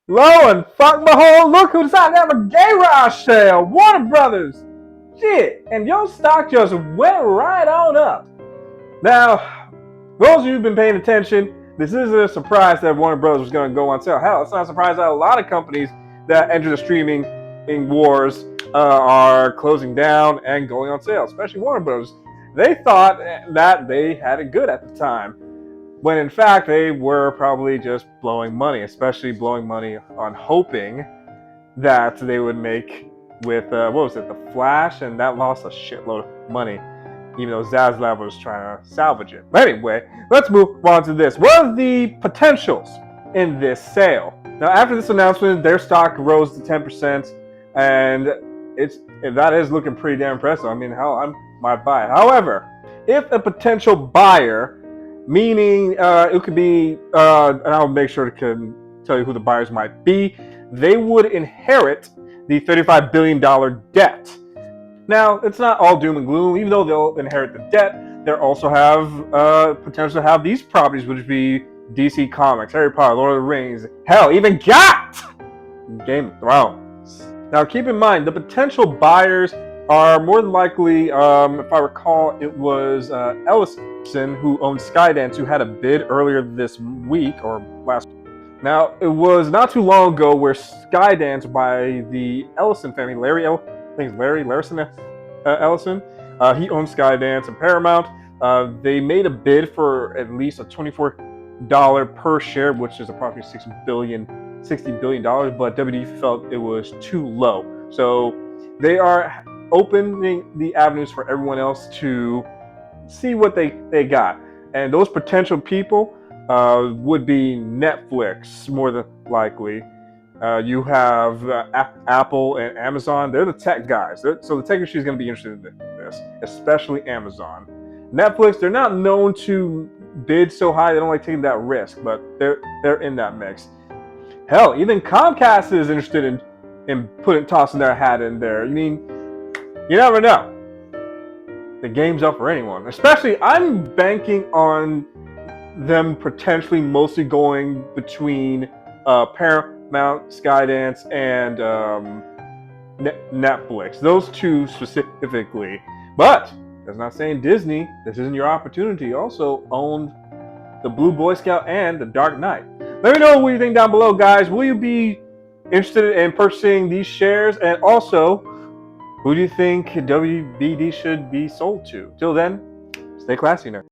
Lo and fuck behold, look who decided to have a garage sale. Warner Brothers. Shit. And your stock just went right on up. Now, those of you who've been paying attention, this isn't a surprise that Warner Brothers was going to go on sale. Hell, it's not a surprise that a lot of companies that enter the streaming wars are closing down and going on sale, especially Warner Brothers. They thought that they had it good at the time, when in fact they were probably just blowing money, especially blowing money on hoping that they would make with, what was it, The Flash, and that lost a shitload of money, even though Zaslav was trying to salvage it. But anyway, let's move on to this. What are the potentials in this sale? Now, after this announcement, their stock rose to 10%, and that is looking pretty damn impressive. I mean, hell, I might buy it. However, if a potential buyer, meaning it could be, and I'll make sure to tell you who the buyers might be, they would inherit the $35 billion debt. Now, it's not all doom and gloom. Even though they'll inherit the debt, they'll also have potential to have these properties, which would be DC Comics, Harry Potter, Lord of the Rings, hell, even got Game of Thrones. Now, keep in mind, the potential buyers are more than likely, if I recall, it was Ellison, who owned Skydance, who had a bid earlier this week, or last week. Now, it was not too long ago where Skydance by the Ellison family, Larry Ellison, he owned Skydance and Paramount. They made a bid for at least a $24 per share, which is approximately $60 billion, but WWE felt it was too low. So they are opening the avenues for everyone else to see what they got. And those potential people would be Netflix, more than likely. You have Apple and Amazon. They're the tech guys. So the tech industry is going to be interested in this, especially Amazon. Netflix, they're not known to bid so high. They don't like taking that risk, but they're in that mix. Hell, even Comcast is interested in tossing their hat in there. I mean, you never know. The game's up for anyone. Especially, I'm banking on them potentially mostly going between Paramount, Skydance, and Netflix. Those two specifically. But that's not saying Disney. This isn't your opportunity. Also owned the Blue Boy Scout and the Dark Knight. Let me know what you think down below, guys. Will you be interested in purchasing these shares? And also, who do you think WBD should be sold to? Till then, stay classy, nerd.